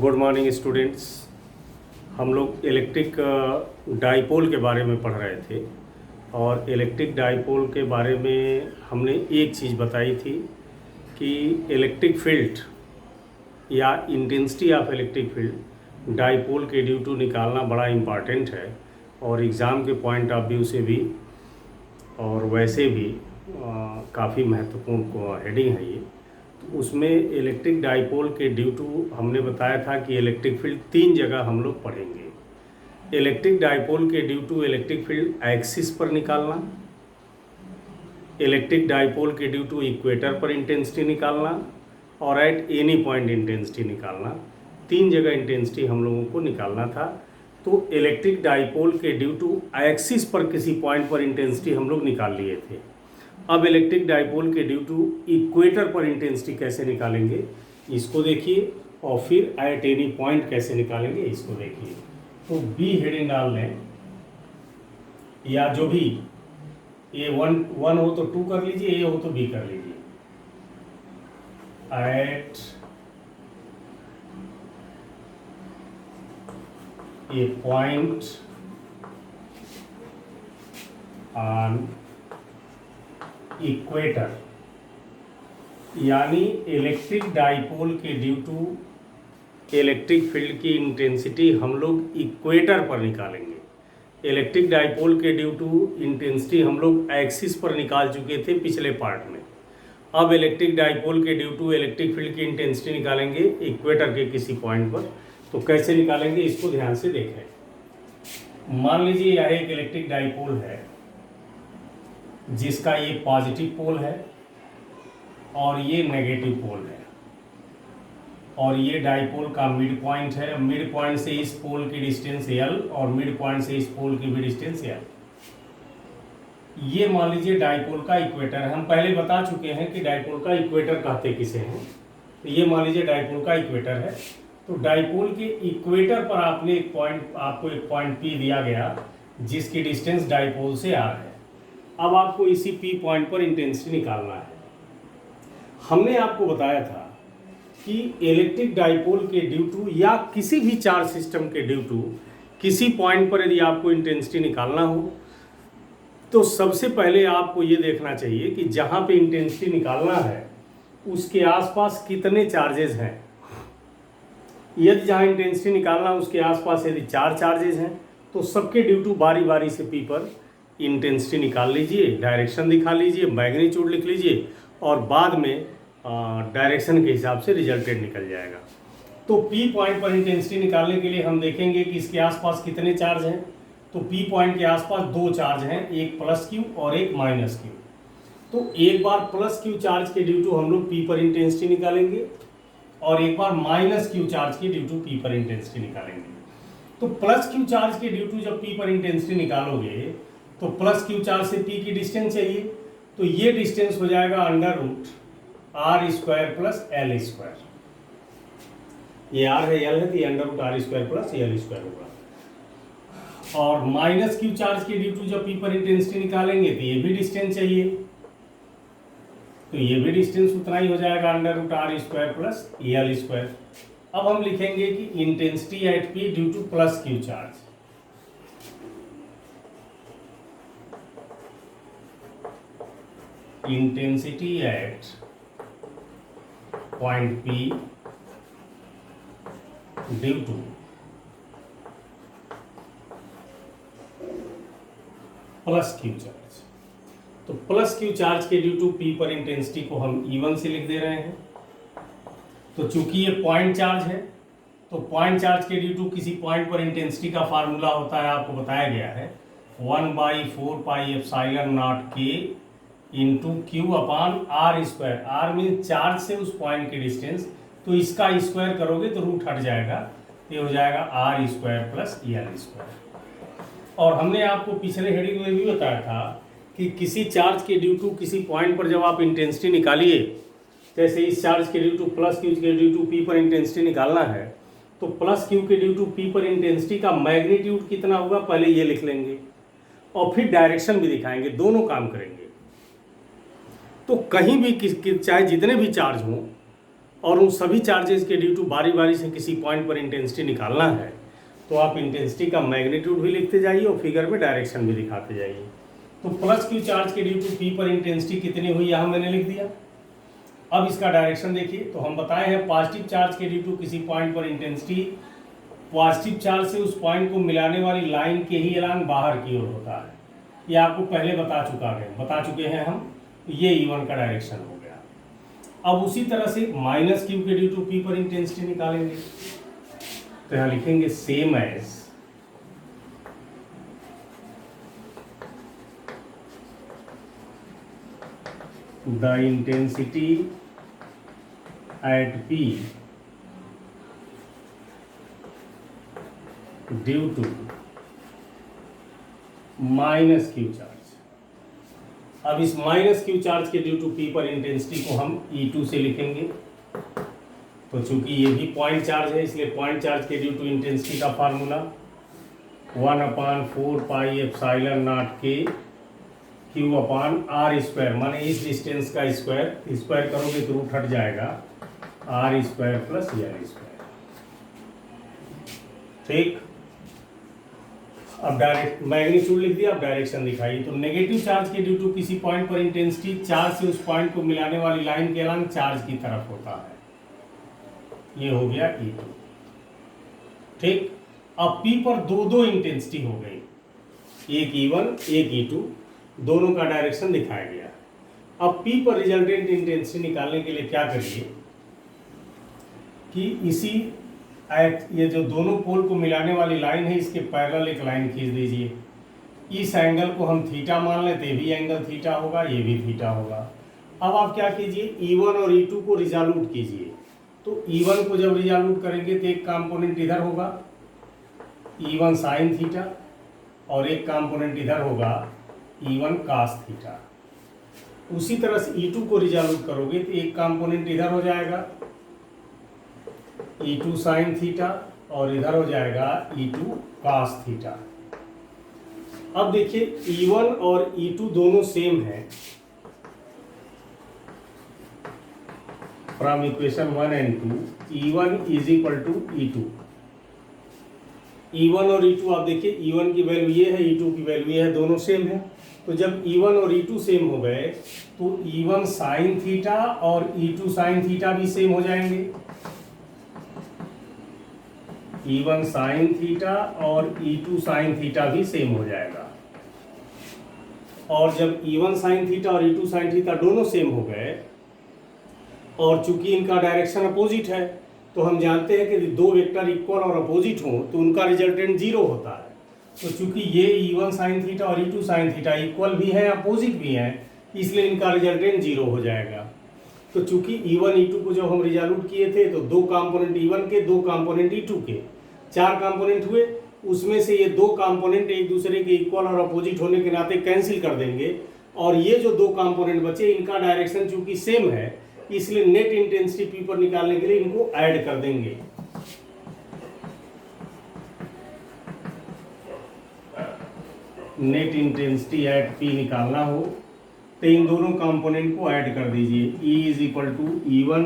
Good morning students. हम लोग electric dipole के बारे में पढ़ रहे थे और इलेक्ट्रिक डाइपोल के बारे में हमने एक चीज़ बताई थी कि इलेक्ट्रिक फील्ड या intensity of electric field dipole के ड्यू टू निकालना बड़ा इम्पॉर्टेंट है और एग्ज़ाम के पॉइंट ऑफ व्यू से भी और वैसे भी काफ़ी महत्वपूर्ण हेडिंग है ये। तो उसमें इलेक्ट्रिक डाइपोल के ड्यू टू हमने बताया था कि इलेक्ट्रिक फील्ड 3 जगह हम लोग पढ़ेंगे। इलेक्ट्रिक डाइपोल के due to electric field axis पर निकालना, इलेक्ट्रिक डाइपोल के ड्यू टू इक्वेटर पर इंटेंसिटी निकालना और एट एनी पॉइंट इंटेंसिटी निकालना। 3 जगह इंटेंसिटी हम लोगों को निकालना था। तो इलेक्ट्रिक डाइपोल के ड्यू टू एक्सिस पर किसी पॉइंट पर इंटेंसिटी हम लोग निकाल लिए थे। अब इलेक्ट्रिक डाइपोल के ड्यू टू इक्वेटर पर इंटेंसिटी कैसे निकालेंगे इसको देखिए, और फिर एट एनी पॉइंट कैसे निकालेंगे इसको देखिए। तो बी हेडिंग डाल लें, या जो भी ए वन हो तो 2 कर लीजिए, ए हो तो बी कर लीजिए। At a point on equator, यानी इलेक्ट्रिक डाइपोल के ड्यू टू इलेक्ट्रिक फील्ड की इंटेंसिटी हम लोग इक्वेटर पर निकालेंगे। इलेक्ट्रिक डाइपोल के ड्यू टू इंटेंसिटी हम लोग एक्सिस पर निकाल चुके थे पिछले पार्ट में। अब इलेक्ट्रिक डाइपोल के ड्यू टू इलेक्ट्रिक फील्ड की इंटेंसिटी निकालेंगे इक्वेटर के किसी पॉइंट पर। तो कैसे निकालेंगे इसको ध्यान से देखें। मान लीजिए यह एक इलेक्ट्रिक डाइपोल है जिसका ये पॉजिटिव पोल है और ये नेगेटिव पोल है, और ये डाइपोल का मिड पॉइंट है। मिड पॉइंट से इस पोल की डिस्टेंस L और मिड पॉइंट से इस पोल की भी डिस्टेंस L। ये मान लीजिए डाइपोल का इक्वेटर है। हम पहले बता चुके हैं कि डाइपोल का इक्वेटर कहते किसे हैं। तो ये मान लीजिए डाइपोल का इक्वेटर है। तो डाइपोल के इक्वेटर पर आपको एक पॉइंट P दिया गया जिसकी डिस्टेंस डाइपोल से R है। अब आपको इसी P पॉइंट पर इंटेंसिटी निकालना है। हमने आपको बताया था कि इलेक्ट्रिक डाइपोल के ड्यू टू या किसी भी चार्ज सिस्टम के ड्यू टू किसी पॉइंट पर यदि आपको इंटेंसिटी निकालना हो तो सबसे पहले आपको ये देखना चाहिए कि जहाँ पे इंटेंसिटी निकालना है उसके आसपास कितने चार्जेस हैं। यदि जहाँ इंटेंसिटी निकालना है उसके आसपास यदि 4 चार्जेस हैं तो सबके ड्यू टू बारी बारी से P पर इंटेंसिटी निकाल लीजिए, डायरेक्शन दिखा लीजिए, मैग्नीट्यूड लिख लीजिए और बाद में डायरेक्शन के हिसाब से रिजल्टेड निकल जाएगा। तो P पॉइंट पर इंटेंसिटी निकालने के लिए हम देखेंगे कि इसके आसपास कितने चार्ज हैं। तो P पॉइंट के आसपास 2 चार्ज हैं, एक प्लस Q और एक माइनस Q। तो एक बार प्लस Q चार्ज के ड्यू टू हम लोग P पर इंटेंसिटी निकालेंगे और एक बार माइनस Q चार्ज के ड्यू टू P पर इंटेंसिटी निकालेंगे। तो प्लस Q चार्ज के ड्यू टू जब P पर इंटेंसिटी निकालोगे तो प्लस Q चार्ज से P की डिस्टेंस चाहिए। तो ये डिस्टेंस हो जाएगा under root R² plus L²। ये R है, L है, तो ये under root R² plus L² होगा। और माइनस Q चार्ज के ड्यू टू जब P पर इंटेंसिटी निकालेंगे तो ये भी डिस्टेंस चाहिए, तो ये भी डिस्टेंस उतना ही हो जाएगा under root R² plus L²। अब हम लिखेंगे कि intensity at P due two plus Q charge. Intensity at point P due two plus Q charge. तो प्लस Q चार्ज के ड्यू टू P पर इंटेंसिटी को हम E1 से लिख दे रहे हैं। तो चूंकि ये पॉइंट चार्ज है तो पॉइंट चार्ज के ड्यू टू किसी पॉइंट पर इंटेंसिटी का फार्मूला होता है, आपको बताया गया है 1/4πε0K into Q upon R²। R mean charge से उस पॉइंट की डिस्टेंस, तो इसका स्क्वायर करोगे तो रूट हट जाएगा, ये हो जाएगा R² प्लस L²। और हमने आपको पिछले हेडिंग में भी बताया था कि किसी चार्ज के ड्यू टू किसी पॉइंट पर जब आप इंटेंसिटी निकालिए, जैसे इस चार्ज के ड्यू टू प्लस Q के ड्यू टू P पर इंटेंसिटी निकालना है तो प्लस Q के ड्यू टू P पर इंटेंसिटी का मैग्नीट्यूड कितना होगा पहले ये लिख लेंगे और फिर डायरेक्शन भी दिखाएंगे, दोनों काम करेंगे। तो कहीं भी चाहे जितने भी चार्ज हों और उन सभी चार्जेस के ड्यू टू बारी बारी से किसी पॉइंट पर इंटेंसिटी निकालना है, तो आप इंटेंसिटी का मैग्नीट्यूड भी लिखते जाइए और फिगर में डायरेक्शन भी दिखाते जाइए। तो प्लस क्यू चार्ज के ड्यू टू पी पर इंटेंसिटी कितनी हुई यहाँ मैंने लिख दिया। अब इसका डायरेक्शन देखिए, तो हम बताए हैं पॉजिटिव चार्ज के ड्यू टू किसी पॉइंट पर इंटेंसिटी पॉजिटिव चार्ज से उस पॉइंट को मिलाने वाली लाइन के ही एलांग बाहर की ओर होता है। ये आपको पहले बता चुके हैं हम। ये E1 का डायरेक्शन हो गया। अब उसी तरह से माइनस क्यू के ड्यू टू पी पर इंटेंसिटी निकालेंगे, तो यहाँ लिखेंगे same as the intensity at P due to minus q charge. अब इस माइनस क्यू चार्ज के ड्यू टू पी पर इंटेंसिटी को हम E2 से लिखेंगे। तो चूंकि ये भी पॉइंट चार्ज है, इसलिए पॉइंट चार्ज के ड्यू टू इंटेंसिटी का फार्मूला 1/4 पाई एप्सिलॉन नॉट के क्यू अपान आर स्क्वायर, माने इस डिस्टेंस का स्क्वायर करोगे तो रूट हट जाएगा, r square plus l square. ठीक, अब डायरेक्ट मैग्नीट्यूड लिख दिया, अब डायरेक्शन दिखाई। तो नेगेटिव चार्ज के ड्यू टू किसी पॉइंट पर इंटेंसिटी चार्ज से उस पॉइंट को मिलाने वाली लाइन के एलांग चार्ज की तरफ होता है। ये हो गया E2। ठीक, अब P पर दो इंटेंसिटी हो गई, एक E1 एक E2, दोनों का डायरेक्शन दिखाया गया। अब P पर रिजल्टेंट इंटेंसिटी निकालने के लिए क्या करिए कि इसी ये जो दोनों पोल को मिलाने वाली लाइन है, इसके पैरेलल एक लाइन खींच दीजिए। इस एंगल को हम थीटा मान लेते, ये भी एंगल थीटा होगा, ये भी थीटा होगा। अब आप क्या कीजिए, E1 और E2 को रिजॉल्यूट कीजिए। तो E1 को जब रिजॉल्यूट करेंगे तो एक कंपोनेंट इधर होगा E1 साइन थीटा, और एक कंपोनेंट इधर होगा E1 cos थीटा। उसी तरह से E2 को रिजॉल्यूट करोगे तो एक कंपोनेंट इधर हो जाएगा E2 साइन थीटा, और इधर हो जाएगा E2 cos थीटा। अब देखिए E1 और E2 दोनों सेम हैं। From equation 1 and 2 E1 is equal to E2। E1 और E2 आप देखिए, E1 की वैल्यू ये है, E2 की वैल्यू ये है, दोनों सेम है। तो जब E1 और E2 सेम हो गए तो E1 साइन थीटा और E2 साइन थीटा भी सेम हो जाएंगे। E1 साइन थीटा और E2 साइन थीटा भी सेम हो जाएगा। और जब E1 साइन थीटा और E2 साइन थीटा दोनों सेम हो गए, और चूंकि इनका डायरेक्शन अपोजिट है, तो हम जानते हैं कि दो वेक्टर इक्वल और अपोजिट हो तो उनका रिजल्टेंट 0 होता है। तो चूंकि ये E1 साइन थीटा और E2 साइन थीटा इक्वल भी है, अपोजिट भी है, इसलिए इनका रिजल्टेंट 0 हो जाएगा। तो चूंकि E1 E2 को जब हम रिजॉल्यूट किए थे तो दो कंपोनेंट E1 के, दो कंपोनेंट E2 के, 4 कंपोनेंट हुए। उसमें से ये दो कंपोनेंट एक दूसरे के इक्वल और अपोजिट होने के नाते कैंसिल कर देंगे, और ये जो दो कंपोनेंट बचे इनका डायरेक्शन चूंकि सेम है, इसलिए नेट इंटेंसिटी P पर निकालने के लिए इनको ऐड कर देंगे। नेट इंटेंसिटी एट P निकालना हो तो इन दोनों कंपोनेंट को ऐड कर दीजिए। E is equal to E1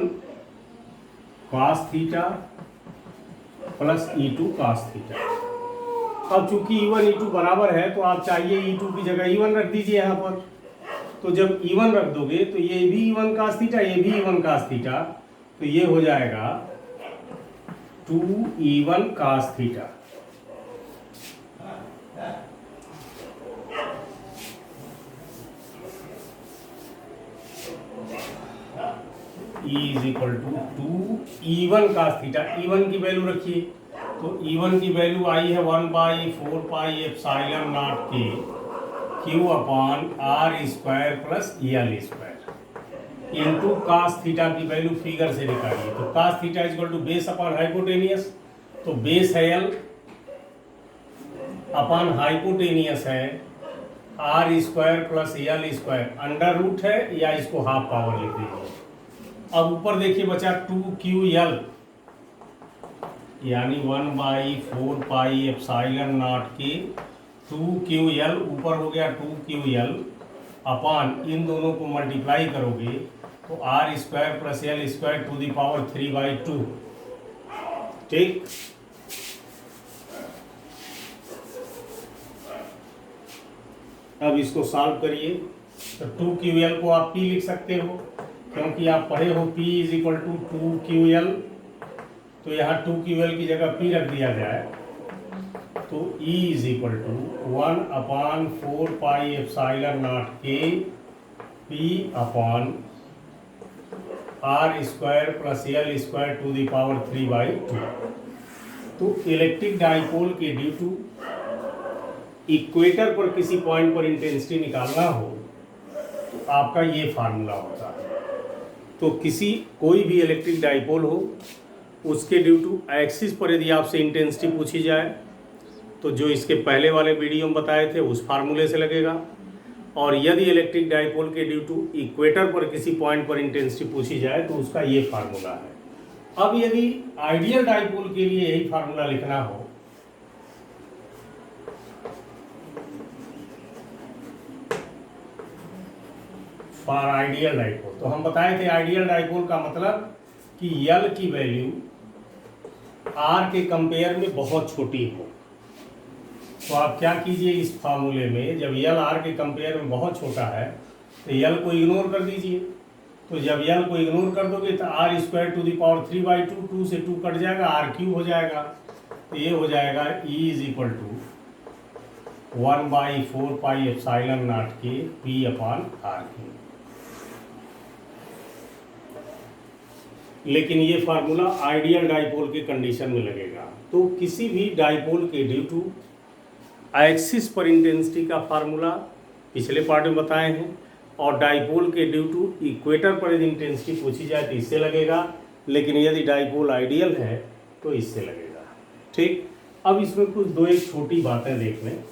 cos theta plus E2 cos theta. अब चूंकि E1 E2 बराबर है तो आप चाहिए E2 की जगह E1 रख दीजिए यहाँ पर। तो जब E1 रख दोगे तो ये भी E1 cos थीटा, ये भी E1 cos थीटा, तो ये हो जाएगा 2E1 cos theta. E is equal to 2E1 cos theta. E1 की वैल्यू रखिए, तो E1 की वैल्यू आई है 1/4 पाई एप्सिलॉन नॉट के q upon r square plus l square into cos theta की वैल्यू फिगर से निकालिए। तो cos theta is equal to base upon hypotenuse, तो बेस है L अपान हाइपोटेनियस है r square plus l square, under root है या इसको हाफ पावर लिख दीजिए। अब ऊपर देखिए बचा 2QL, यानी 1/4 पाई एप्सिलॉन नॉट के 2QL, ऊपर हो गया 2QL अपान, इन दोनों को मल्टीप्लाई करोगे तो r square plus l square to the power 3/2। ठीक, अब इसको सॉल्व करिए। तो 2QL को आप P लिख सकते हो, क्योंकि आप पढ़े हो P is equal to 2QL, तो यहाँ 2QL की जगह P रख दिया जाए तो E is equal to 1/4πε0K P upon r square plus l square to the power 3/2। तो इलेक्ट्रिक डाइपोल के ड्यू टू इक्वेटर पर किसी पॉइंट पर इंटेंसिटी निकालना हो तो आपका ये फार्मूला होता है। तो कोई भी इलेक्ट्रिक डाइपोल हो, उसके ड्यू टू एक्सिस पर यदि आपसे इंटेंसिटी पूछी जाए तो जो इसके पहले वाले वीडियो में बताए थे उस फार्मूले से लगेगा, और यदि इलेक्ट्रिक डाइपोल के ड्यू टू इक्वेटर पर किसी पॉइंट पर इंटेंसिटी पूछी जाए तो उसका ये फार्मूला है। अब यदि आइडियल डाइपोल के लिए यही फार्मूला लिखना हो, फॉर आइडियल डाइपोल, तो हम बताए थे आइडियल डाइपोल का मतलब कि यल की वैल्यू आर के कंपेयर में बहुत छोटी हो। तो आप क्या कीजिए, इस फार्मूले में जब यल आर के कंपेयर में बहुत छोटा है तो यल को इग्नोर कर दीजिए। तो जब यल को इग्नोर कर दोगे तो r square to the power 3/2, 2 से 2 कट जाएगा, आर क्यूब हो जाएगा। तो ये हो जाएगा E is equal to 1/4πε0K P upon r cube. लेकिन ये फार्मूला आइडियल डाइपोल के कंडीशन में लगेगा। तो किसी भी डाइपोल के ड्यू टू एक्सिस पर इंटेंसिटी का फार्मूला पिछले पार्ट में बताए हैं, और डाइपोल के ड्यू टू इक्वेटर पर यदि इंटेंसिटी पूछी जाए तो इससे लगेगा, लेकिन यदि डाइपोल आइडियल है तो इससे लगेगा। ठीक, अब इसमें कुछ दो एक छोटी बातें देख लें।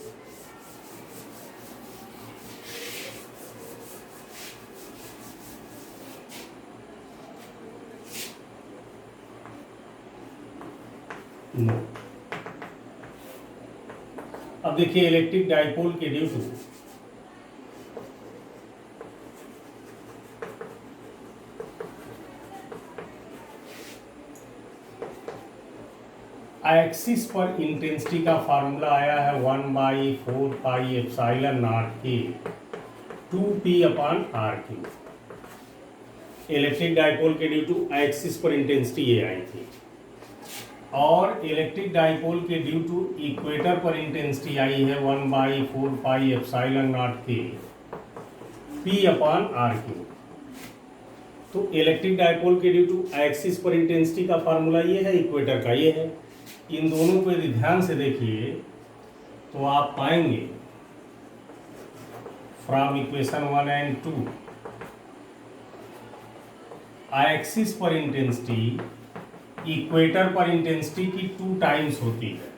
अब देखिए इलेक्ट्रिक डाइपोल के ड्यू टू एक्सिस पर इंटेंसिटी का फार्मूला आया है 1/4πε0K 2P upon r cube. Electric dipole के ड्यू टू एक्सिस पर इंटेंसिटी ये आई थी, और इलेक्ट्रिक डाइपोल के ड्यू टू इक्वेटर पर इंटेंसिटी आई है 1/4πε0K P upon r cube. तो इलेक्ट्रिक डाइपोल के ड्यू टू एक्सिस पर इंटेंसिटी का फार्मूला ये है, इक्वेटर का ये है। इन दोनों को यदि ध्यान से देखिए तो आप पाएंगे फ्रॉम इक्वेशन 1 एंड 2 एक्सिस पर इंटेंसिटी इक्वेटर पर इंटेंसिटी की 2 टाइम्स होती है।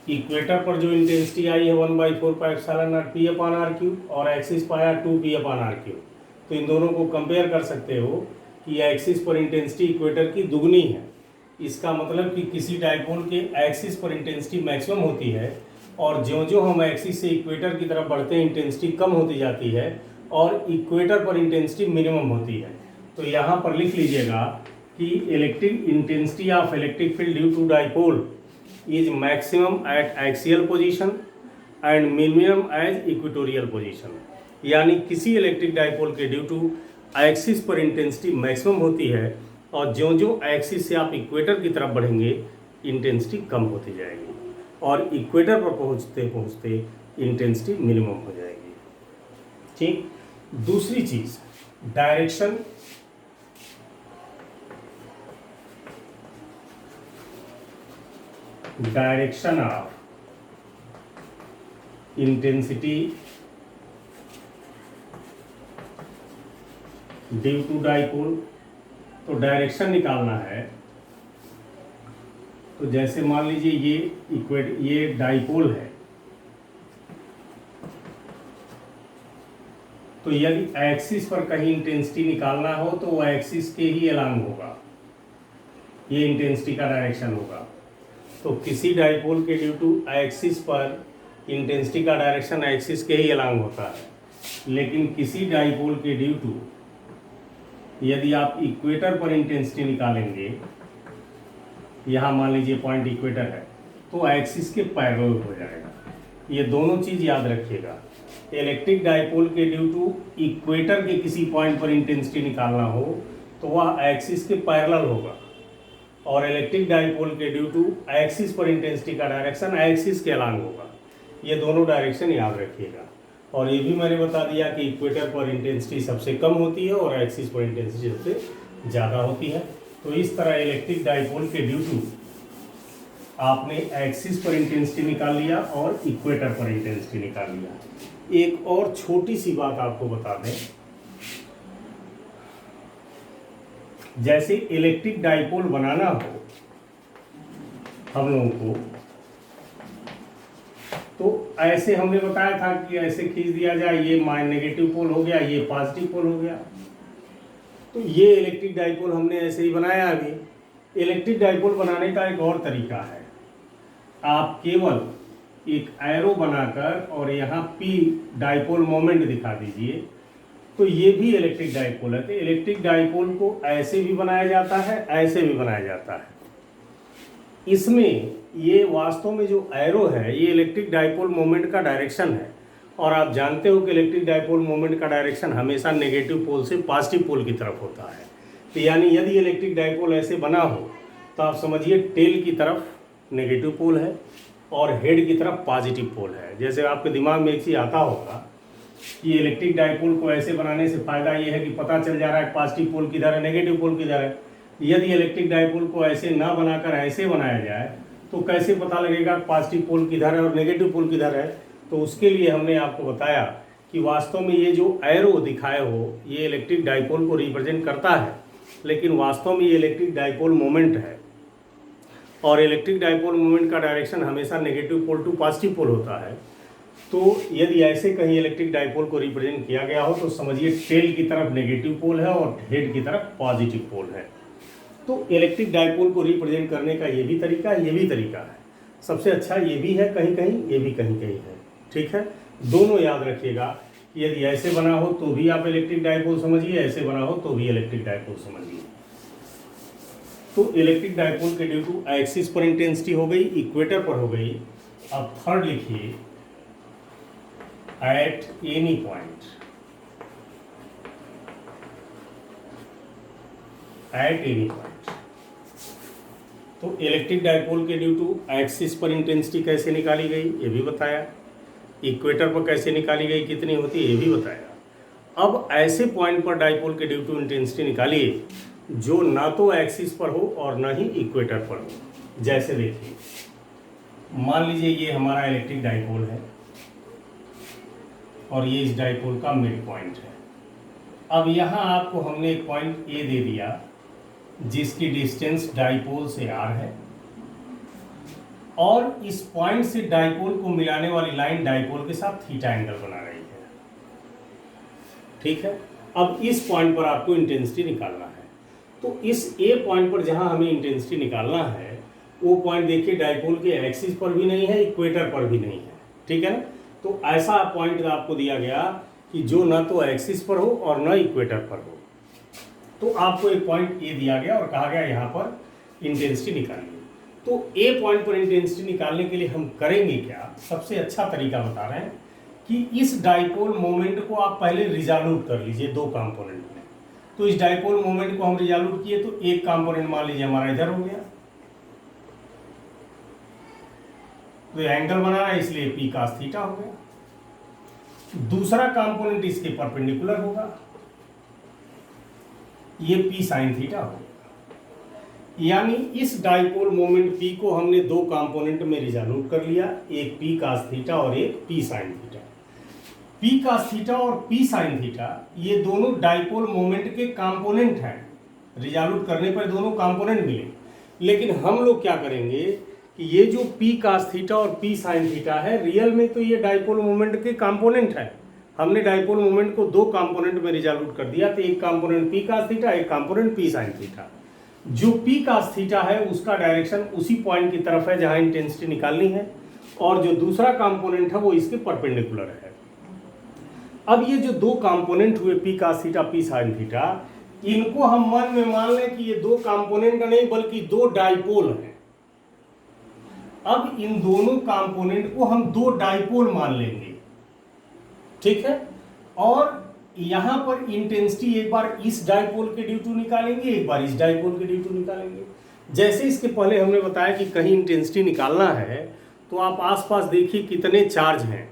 इक्वेटर पर जो इंटेंसिटी आई है 1/4πε0P अपॉन आर क्यूब, और एक्सिस पाया 2P अपॉन आर क्यूब। तो इन दोनों को कंपेयर कर सकते हो कि एक्सिस पर इंटेंसिटी इक्वेटर की दुगनी है। इसका मतलब कि किसी डाइपोल के एक्सिस पर इंटेंसिटी मैक्सिमम होती है, और ज्यों-ज्यों हम एक्सिस से इक्वेटर की तरफ बढ़ते हैं इंटेंसिटी कम होती जाती है, और इक्वेटर पर इंटेंसिटी मिनिमम होती है। तो यहाँ पर लिख लीजिएगा कि electric intensity of electric field due to dipole is maximum at axial position and minimum as equatorial position. यानी किसी इलेक्ट्रिक डाइपोल के ड्यू टू एक्सिस पर इंटेंसिटी मैक्सिमम होती है, और ज्यों-ज्यों एक्सिस से आप इक्वेटर की तरफ बढ़ेंगे इंटेंसिटी कम होती जाएगी, और इक्वेटर पर पहुंचते पहुंचते इंटेंसिटी मिनिमम हो जाएगी। ठीक, दूसरी चीज direction. Direction of intensity due to dipole. तो डायरेक्शन निकालना है, तो जैसे मान लीजिए ये डाइपोल है, तो यदि एक्सिस पर कहीं इंटेंसिटी निकालना हो तो वो एक्सिस के ही अलांग होगा, ये इंटेंसिटी का डायरेक्शन होगा। तो किसी डाइपोल के ड्यू टू एक्सिस पर इंटेंसिटी का डायरेक्शन एक्सिस के ही अलांग होता है, लेकिन किसी डाइपोल के ड्यू टू यदि आप इक्वेटर पर इंटेंसिटी निकालेंगे, यहाँ मान लीजिए पॉइंट इक्वेटर है, तो एक्सिस के पैरेलल हो जाएगा। ये दोनों चीज़ याद रखिएगा। इलेक्ट्रिक डाइपोल के ड्यू टू इक्वेटर के किसी पॉइंट पर इंटेंसिटी निकालना हो तो वह एक्सिस के पैरेलल होगा, और इलेक्ट्रिक डाइपोल के ड्यू टू एक्सिस पर इंटेंसिटी का डायरेक्शन एक्सिस के अलांग होगा। ये दोनों डायरेक्शन याद रखिएगा। और ये भी मैंने बता दिया कि इक्वेटर पर इंटेंसिटी सबसे कम होती है और एक्सिस पर इंटेंसिटी सबसे ज़्यादा होती है। तो इस तरह इलेक्ट्रिक डाइपोल के ड्यू टू आपने एक्सिस पर इंटेंसिटी निकाल लिया और इक्वेटर पर इंटेंसिटी निकाल लिया। एक और छोटी सी बात आपको बता दें, जैसे इलेक्ट्रिक डाइपोल बनाना हो हम लोगों को, तो ऐसे हमने बताया था कि ऐसे खींच दिया जाए, ये नेगेटिव पोल हो गया, ये पॉजिटिव पोल हो गया। तो ये इलेक्ट्रिक डाइपोल हमने ऐसे ही बनाया। अभी इलेक्ट्रिक डाइपोल बनाने का एक और तरीका है, आप केवल एक एरो बनाकर और यहाँ पी डाइपोल मोमेंट दिखा दीजिए, तो ये भी इलेक्ट्रिक डाइपोल है। तो इलेक्ट्रिक डाइपोल को ऐसे भी बनाया जाता है, ऐसे भी बनाया जाता है। इसमें ये वास्तव में जो एरो है ये इलेक्ट्रिक डाइपोल मोमेंट का डायरेक्शन है, और आप जानते हो कि इलेक्ट्रिक डाइपोल मोमेंट का डायरेक्शन हमेशा नेगेटिव पोल से पॉजिटिव पोल की तरफ होता है। तो यानी यदि इलेक्ट्रिक डाइपोल ऐसे बना हो तो आप समझिए टेल की तरफ नेगेटिव पोल है और हेड की तरफ पॉजिटिव पोल है। जैसे आपके दिमाग में एक चीज़ आता होगा कि इलेक्ट्रिक डाइपोल को ऐसे बनाने से फ़ायदा ये है कि पता चल जा रहा है पॉजिटिव पोल किधर है, नेगेटिव पोल किधर है। यदि इलेक्ट्रिक डाइपोल को ऐसे ना बनाकर ऐसे बनाया जाए तो कैसे पता लगेगा पॉजिटिव पोल किधर है और नेगेटिव पोल किधर है। तो उसके लिए हमने आपको बताया कि वास्तव में ये जो एरो दिखाए हो ये इलेक्ट्रिक डाइपोल को रिप्रेजेंट करता है, लेकिन वास्तव में ये इलेक्ट्रिक डाइपोल मोमेंट है, और इलेक्ट्रिक डाइपोल मोमेंट का डायरेक्शन हमेशा negative pole to positive pole होता है। तो यदि ऐसे कहीं इलेक्ट्रिक डाइपोल को रिप्रेजेंट किया गया हो तो समझिए टेल की तरफ नेगेटिव पोल है और हेड की तरफ पॉजिटिव पोल है। तो इलेक्ट्रिक डाइपोल को रिप्रेजेंट करने का ये भी तरीका है, ये भी तरीका है। सबसे अच्छा ये भी है कहीं कहीं, ये भी कहीं कहीं है। ठीक है, दोनों याद रखिएगा कि यदि ऐसे बना हो तो भी आप इलेक्ट्रिक डाइपोल समझिए, ऐसे बना हो तो भी इलेक्ट्रिक डाइपोल समझिए। तो इलेक्ट्रिक डाइपोल के ड्यू टू एक्सिस पर इंटेंसिटी हो गई, इक्वेटर पर हो गई। अब थर्ड लिखिए, at any point, at any point. तो इलेक्ट्रिक डाइपोल के ड्यू टू एक्सिस पर इंटेंसिटी कैसे निकाली गई ये भी बताया, इक्वेटर पर कैसे निकाली गई, कितनी होती है ये भी बताया। अब ऐसे पॉइंट पर डाइपोल के ड्यू टू इंटेंसिटी निकालिए जो ना तो एक्सिस पर हो और ना ही इक्वेटर पर हो। जैसे देखिए, मान लीजिए ये हमारा इलेक्ट्रिक डाइपोल है और ये इस डाइपोल का मिड पॉइंट है। अब यहाँ आपको हमने एक पॉइंट ए दे दिया जिसकी डिस्टेंस डाइपोल से आर है, और इस पॉइंट से डाइपोल को मिलाने वाली लाइन डाइपोल के साथ थीटा एंगल बना रही है। ठीक है, अब इस पॉइंट पर आपको इंटेंसिटी निकालना है। तो इस ए पॉइंट पर जहां हमें इंटेंसिटी निकालना है वो पॉइंट देखिए डाइपोल के एक्सिस पर भी नहीं है, इक्वेटर पर भी नहीं है। ठीक है ना, तो ऐसा पॉइंट आपको दिया गया कि जो ना तो एक्सिस पर हो और ना इक्वेटर पर हो। तो आपको एक पॉइंट ए दिया गया और कहा गया यहाँ पर इंटेंसिटी निकालिए। तो ए पॉइंट पर इंटेंसिटी निकालने के लिए हम करेंगे क्या, सबसे अच्छा तरीका बता रहे हैं कि इस डाइपोल मोमेंट को आप पहले रिजॉल्व कर लीजिए दो कंपोनेंट में। तो इस डाइपोल मोमेंट को हम रिजॉल्व किए तो एक कंपोनेंट मान लीजिए हमारा इधर हो गया, तो एंगल बना रहा है इसलिए पी cos थीटा हो गया। दूसरा कंपोनेंट इसके परपेंडिकुलर होगा, ये पी sin थीटा होगा। यानी इस डाइपोल मोमेंट P को हमने दो कंपोनेंट में रिजॉल्व कर लिया, एक P cos थीटा और एक P sin theta. P cos theta और P sin थीटा ये दोनों डाइपोल मोमेंट के कंपोनेंट हैं, रिजॉल्व करने पर दोनों कंपोनेंट मिले। लेकिन हम लोग क्या करेंगे कि ये जो P cos थीटा और P sin थीटा है रियल में तो ये डाइपोल मोमेंट के कंपोनेंट है। हमने डाइपोल मोमेंट को दो कंपोनेंट में रिजॉल्व कर दिया, तो एक कंपोनेंट P cos थीटा, एक कंपोनेंट P sin थीटा। जो P cos थीटा है उसका डायरेक्शन उसी पॉइंट की तरफ है जहां इंटेंसिटी निकालनी है, और जो दूसरा कंपोनेंट है वो इसके परपेंडिकुलर है। अब ये जो दो कंपोनेंट हुए P cos theta P sin theta, इनको हम मन में मान लें कि ये दो कंपोनेंट नहीं बल्कि दो डाइपोल हैं। अब इन दोनों कंपोनेंट को हम दो डाइपोल मान लेंगे, ठीक है। और यहां पर इंटेंसिटी एक बार इस डाइपोल के ड्यू टू निकालेंगे, एक बार इस डाइपोल के ड्यू टू निकालेंगे। जैसे इसके पहले हमने बताया कि कहीं इंटेंसिटी निकालना है तो आप आसपास देखिए कितने चार्ज हैं,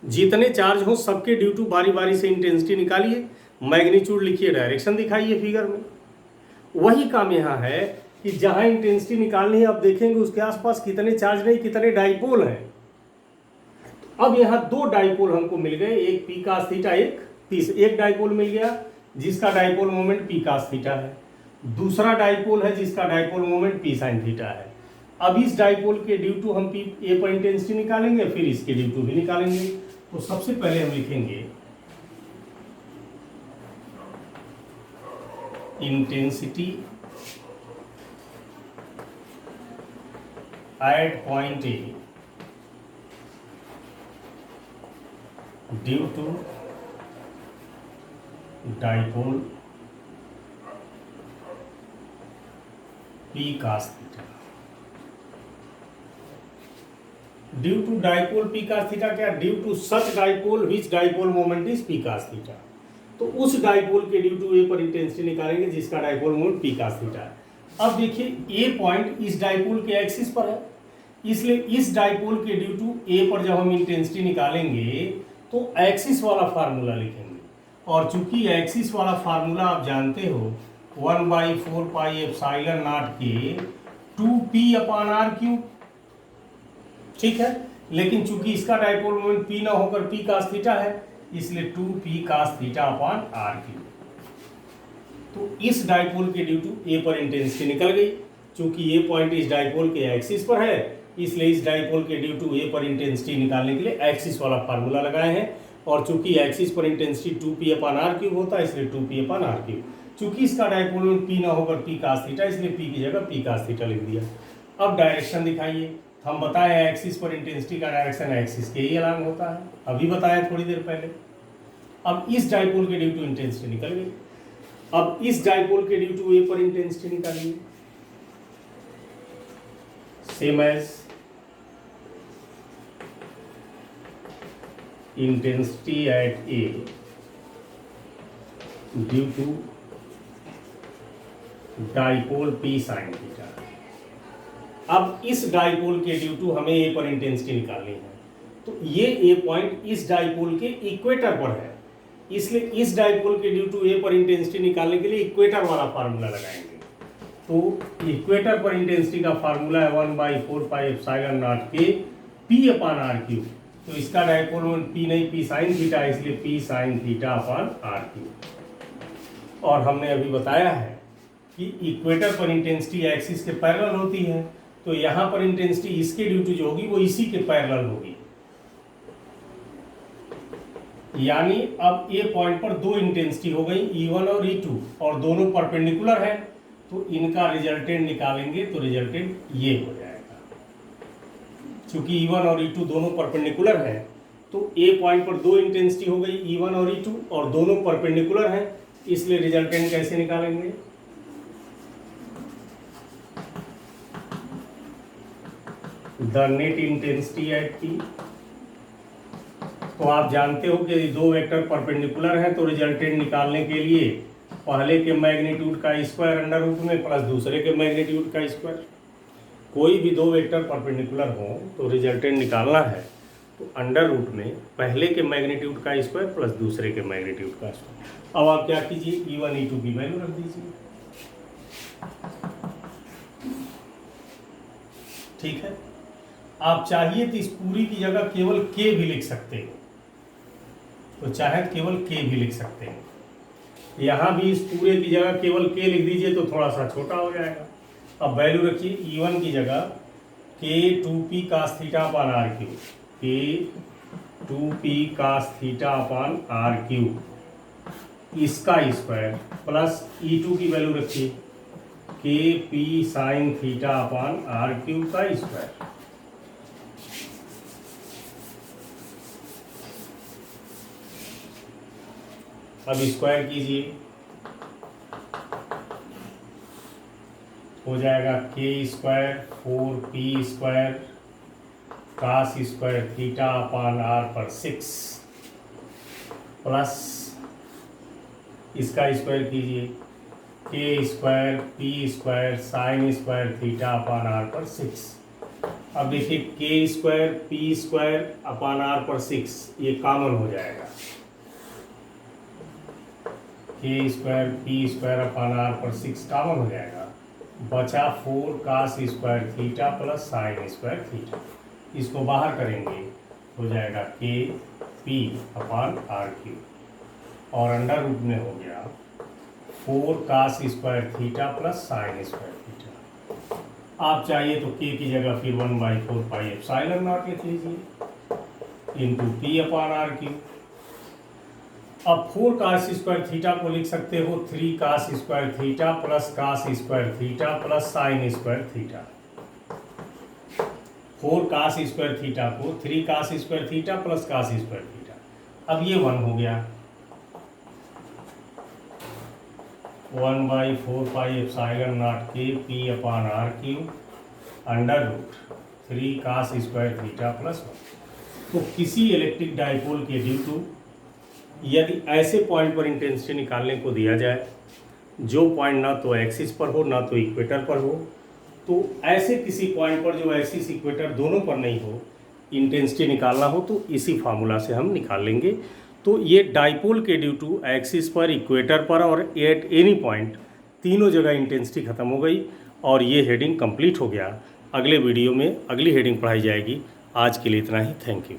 जितने चार्ज हो सबके ड्यू टू बारी बारी से इंटेंसिटी निकालिए, मैग्नीट्यूड लिखिए, डायरेक्शन दिखाइए फिगर में। वही काम यहाँ है कि जहां इंटेंसिटी निकालनी है, अब देखेंगे उसके आसपास कितने चार्ज नहीं, कितने डाइपोल हैं। अब यहाँ दो डाइपोल हमको मिल गए, एक पी कास थीटा, एक डाइपोल मिल गया जिसका dipole moment P cos theta है, दूसरा डाइपोल है जिसका dipole moment P sine theta है। अब इस डाइपोल के ड्यू टू हम पी ए पर इंटेंसिटी निकालेंगे, फिर इसके ड्यू टू भी निकालेंगे। तो सबसे पहले हम लिखेंगे intensity at point A due to dipole P cos theta. Due to dipole P cos theta क्या, due to such dipole which dipole moment is P cos theta. तो उस डाइपोल के ड्यू टू ए पर इंटेंसिटी निकालेंगे जिसका dipole moment P cos theta है। अब देखिए ए पॉइंट इस डाइपोल के एक्सिस पर है, इसलिए इस डाइपोल के ड्यू टू ए पर जब हम इंटेंसिटी निकालेंगे तो एक्सिस वाला फार्मूला लिखेंगे। और चूंकि एक्सिस वाला फार्मूला आप जानते हो 1/4 पाई एप्सिलॉन नॉट के 2p/r³, ठीक है। लेकिन चूंकि इसका डाइपोल मोमेंट p ना होकर p कास थीटा है, इसलिए 2p कास थीटा/r³। तो इस डाइपोल के ड्यू टू ए पर इंटेंसिटी निकल गई। चूंकि ये पॉइंट इस डाइपोल के एक्सिस पर है, इसलिए इस डाइपोल के ड्यू टू ए पर इंटेंसिटी निकालने के लिए एक्सिस वाला फार्मूला लगाए हैं। और चूंकि एक्सिस पर इंटेंसिटी 2p/r³ होता है, इसलिए 2p/r³। चूंकि इसका डाइपोल मोमेंट p ना होकर p कास थीटा, इसलिए p की जगह p कास थीटा लिख दिया। अब डायरेक्शन दिखाइए। हम बताए एक्सिस पर इंटेंसिटी का डायरेक्शन एक्सिस के ही अलांग होता है, अभी बताया थोड़ी देर पहले। अब इस डाइपोल के ड्यू टू इंटेंसिटी निकल गई। अब इस डाइपोल के ड्यू टू ए पर इंटेंसिटी निकालिए, same as intensity at A due to dipole P sine theta. अब इस डाइपोल के ड्यू टू हमें ए पर इंटेंसिटी निकालनी है, तो ये ए पॉइंट इस डाइपोल के इक्वेटर पर है, इसलिए इस डाइपोल के ड्यू टू ए पर इंटेंसिटी निकालने के लिए इक्वेटर वाला फार्मूला लगाएंगे। तो इक्वेटर पर इंटेंसिटी का फार्मूला है 1/4 पाई एप्सिलॉन नॉट के p/r³। तो इसका डाइपोल मोमेंट p नहीं, p साइन थीटा, इसलिए p साइन थीटा/r³। और हमने अभी बताया है कि इक्वेटर पर इंटेंसिटी एक्सिस के पैरेलल होती है, तो यहाँ पर इंटेंसिटी इसके ड्यू टू जो होगी वो इसी के पैरेलल होगी। यानी अब ए पॉइंट पर दो इंटेंसिटी हो गई, E1 और E2, और दोनों परपेंडिकुलर है, तो इनका रिजल्टेंट निकालेंगे तो रिजल्टेंट ये हो जाएगा। चूंकि E1 और E2 दोनों परपेंडिकुलर है, तो ए पॉइंट पर दो इंटेंसिटी हो गई E1 और E2 और दोनों परपेंडिकुलर है, इसलिए रिजल्टेंट कैसे निकालेंगे, the net intensity at P। तो आप जानते हो कि दो वेक्टर परपेंडिकुलर हैं, तो रिजल्टेंट निकालने के लिए पहले के मैग्नीट्यूड का स्क्वायर अंडर रूट में प्लस दूसरे के मैग्नीट्यूड का स्क्वायर। कोई भी दो वेक्टर परपेंडिकुलर हो तो रिजल्टेंट निकालना है तो अंडर रूट में पहले के मैग्नीट्यूड का स्क्वायर प्लस दूसरे के मैग्नीट्यूड का स्क्वायर। अब आप क्या कीजिए, E1 E2 की वैल्यू रख दीजिए, ठीक है। आप चाहिए तो इस पूरी की जगह केवल k भी लिख सकते हो, तो चाहे केवल k भी लिख सकते हैं। यहाँ भी इस पूरे की जगह केवल k लिख दीजिए तो थोड़ा सा छोटा हो जाएगा। अब वैल्यू रखिए, E1 की जगह k 2p cos θ/r³, k 2p cos θ/r³, इसका स्क्वायर प्लस E2 की वैल्यू रखिए k p sin θ/r³ का स्क्वायर। अब स्क्वायर कीजिए, हो जाएगा k square 4p² cos square theta upon r पर 6 प्लस इसका स्क्वायर कीजिए k square p² sine square theta upon r पर 6। अब देखिए के स्क्वायर p² अपान आर पर 6 ये कॉमन हो जाएगा, के स्क्वायर p² अपान आर पर 6 कॉमन हो जाएगा, बचा 4 cos square theta plus sine square theta. इसको बाहर करेंगे हो जाएगा k p upon r cube और अंडर रूट में हो गया 4 cos square theta plus sine square theta. आप चाहिए तो के की जगह फिर 1/4 पाई एप्सिलॉन नॉट लिख लीजिए into p upon r cube. अब 4 कास स्क्वायर थीटा को लिख सकते हो 3 cos square theta plus cos square theta plus sine square theta. 4 cos square theta को 3 cos square theta plus cos square theta. अब ये 1 हो गया 1/4 pi epsilon not k p upon r cube under root 3 cos square theta plus 1। तो किसी electric dipole के due to यदि ऐसे पॉइंट पर इंटेंसिटी निकालने को दिया जाए जो पॉइंट ना तो एक्सिस पर हो ना तो इक्वेटर पर हो, तो ऐसे किसी पॉइंट पर जो एक्सिस इक्वेटर दोनों पर नहीं हो इंटेंसिटी निकालना हो तो इसी फार्मूला से हम निकाल लेंगे। तो ये डाइपोल के ड्यू टू एक्सिस पर, इक्वेटर पर और एट एनी पॉइंट तीनों जगह इंटेंसिटी खत्म हो गई और ये हेडिंग कंप्लीट हो गया। अगले वीडियो में अगली हेडिंग पढ़ाई जाएगी। आज के लिए इतना ही, थैंक यू।